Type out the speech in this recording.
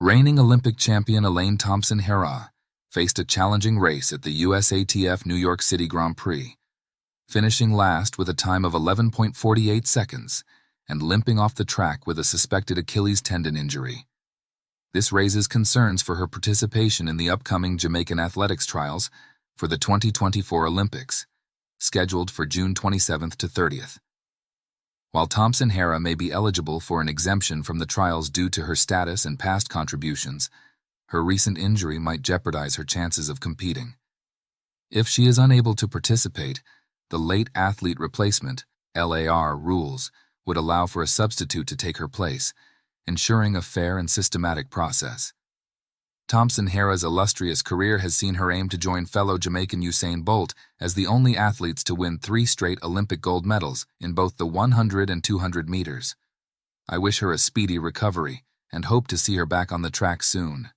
Reigning Olympic champion Elaine Thompson-Herah faced a challenging race at the USATF New York City Grand Prix, finishing last with a time of 11.48 seconds and limping off the track with a suspected Achilles tendon injury. This raises concerns for her participation in the upcoming Jamaican Athletics Trials for the 2024 Olympics, scheduled for June 27th to 30th. While Thompson-Herah may be eligible for an exemption from the trials due to her status and past contributions, her recent injury might jeopardize her chances of competing. If she is unable to participate, the Late Athlete Replacement (LAR) rules would allow for a substitute to take her place, ensuring a fair and systematic process. Thompson-Herah's illustrious career has seen her aim to join fellow Jamaican Usain Bolt as the only athletes to win 3 straight Olympic gold medals in both the 100 and 200 meters. I wish her a speedy recovery and hope to see her back on the track soon.